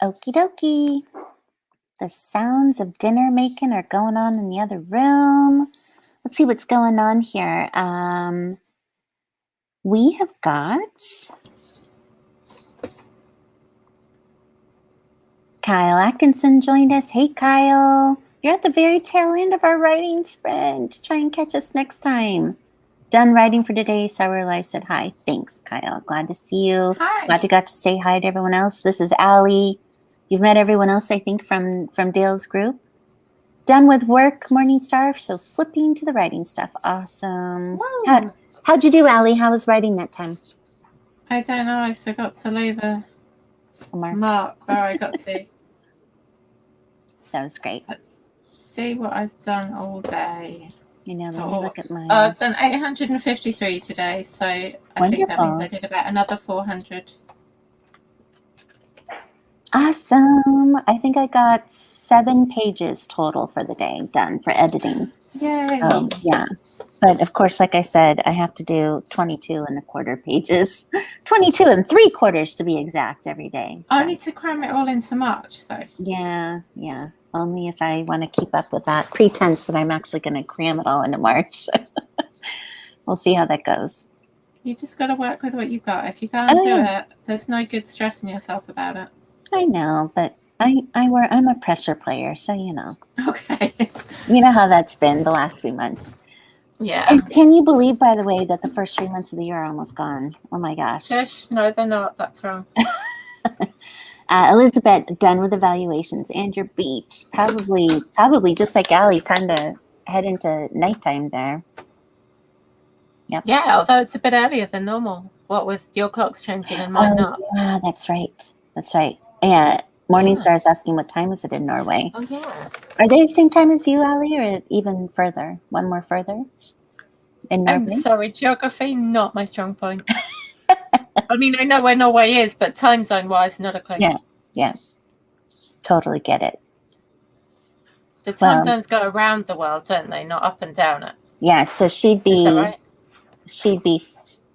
Okie dokie. The sounds of dinner making are going on in the other room. Let's see what's going on here. We have got Kyle Atkinson joined us. Hey, Kyle. You're at the very tail end of our writing sprint. Try and catch us next time. Done writing for today. Sour Life said hi. Thanks, Kyle. Glad to see you. Hi. Glad you got to say hi to everyone else. This is Allie. You've met everyone else, I think, from Dale's group. Done with work, Morningstar. So flipping to the writing stuff. Awesome. How'd you do, Allie? How was writing that time? I don't know. I forgot to leave a mark where I got to. That was great. Let's see what I've done all day. Let me look at my... I've done 853 today, so I think that means I did about another 400. Awesome. I think I got 7 pages total for the day done for editing. Yay. Yeah. But of course, like I said, I have to do 22.25 pages, 22 3/4 to be exact every day. So. I need to cram it all into March, though. Yeah. Only if I want to keep up with that pretense that I'm actually going to cram it all into March. We'll see how that goes. You just got to work with what you've got. If you can't do it, there's no good stressing yourself about it. I know, but I'm a pressure player, so you know. Okay. You know how that's been the last few months. Yeah. And can you believe, by the way, that the first 3 months of the year are almost gone? Oh my gosh. Shush. No, they're not. That's wrong. Elizabeth, done with evaluations and your beat. Probably just like Allie, time to head into nighttime there. Yep. Yeah, although it's a bit earlier than normal. What with your clocks changing and mine not. Yeah, that's right. Yeah. Morningstar is asking what time is it in Norway? Oh, yeah. Are they the same time as you, Allie, or even further? One more further? In Norway? I'm sorry, geography, not my strong point. I mean, I know where Norway is, but time zone-wise, not a clue. Yeah. Totally get it. The time zones go around the world, don't they? Not up and down it. Yeah, so she'd be... Is that right? She'd be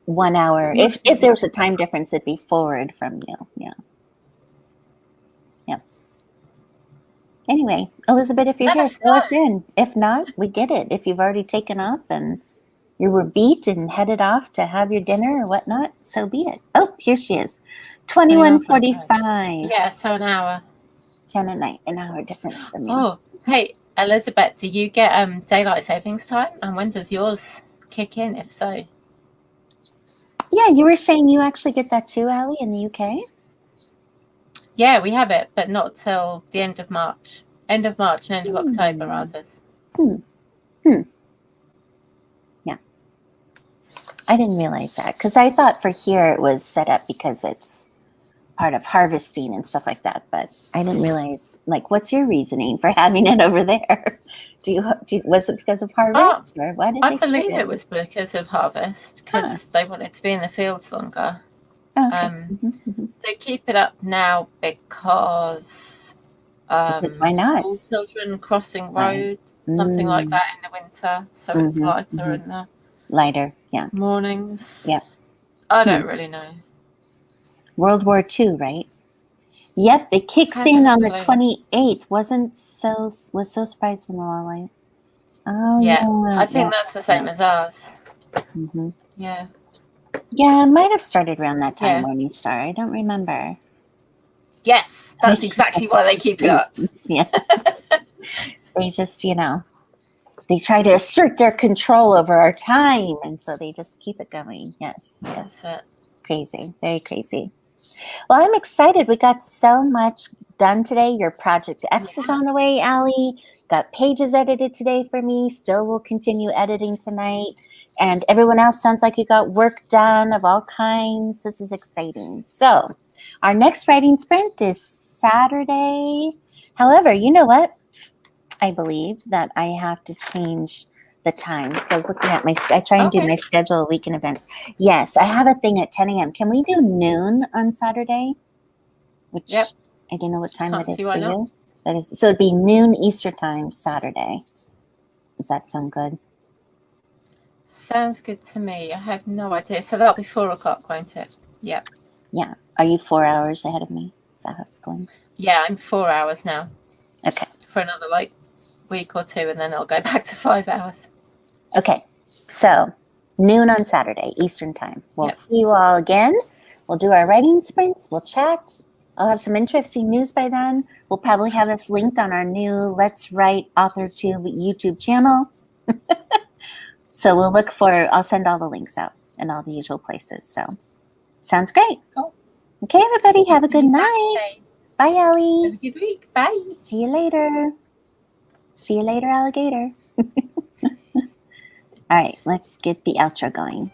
1 hour. If there was a time difference, it'd be forward from you. Yeah. Anyway, Elizabeth, if you're here, fill us in. If not, we get it. If you've already taken off and you were beat and headed off to have your dinner or whatnot, so be it. Oh, here she is. 21:45. Yeah, so an hour. 10 at night, an hour difference for me. Oh, hey, Elizabeth, do you get daylight savings time? And when does yours kick in, if so? Yeah, you were saying you actually get that too, Allie, in the UK? Yeah, we have it, but not till the end of March. End of March and end of October, ours. Yeah. I didn't realize that because I thought for here it was set up because it's part of harvesting and stuff like that. But I didn't realize, like, what's your reasoning for having it over there? Was it because of harvest or what? I believe it was because of harvest because they wanted to be in the fields longer. They keep it up now because why not? School children crossing roads, something like that in the winter, so it's lighter in the mornings. Yeah, I don't really know. World War II, right? Yep, it kicks in on the 28th. Was so surprised when the law went. Oh yeah, I think that's the same as ours. Yeah. Yeah, it might have started around that time, Morningstar. I don't remember. Yes, that's exactly why they keep it up. Yeah. They just, they try to assert their control over our time, and so they just keep it going. Yes. That's it. Crazy, very crazy. Well, I'm excited. We got so much done today. Your Project X is on the way, Allie. Got pages edited today for me. Still will continue editing tonight. And everyone else sounds like you got work done of all kinds. This is exciting. So our next writing sprint is Saturday. However, you know what? I believe that I have to change the time. So I was looking at I try and do my schedule of weekend events. Yes, I have a thing at 10 a.m. Can we do noon on Saturday? Which I don't know what time that is for you. That is, so it'd be noon Eastern time Saturday. Does that sound good? Sounds good to me. I have no idea. So that'll be 4 o'clock, won't it? Yeah. Yeah. Are you 4 hours ahead of me? Is that how it's going? Yeah, I'm 4 hours now. Okay. For another week or two, and then I'll go back to 5 hours. Okay. So noon on Saturday, Eastern time. We'll see you all again. We'll do our writing sprints. We'll chat. I'll have some interesting news by then. We'll probably have us linked on our new Let's Write AuthorTube YouTube channel. So we'll look for, I'll send all the links out in all the usual places. So sounds great. Cool. Okay, everybody, have a good night. Bye, Ellie. Have a good week. Bye. See you later. See you later, alligator. All right, let's get the outro going.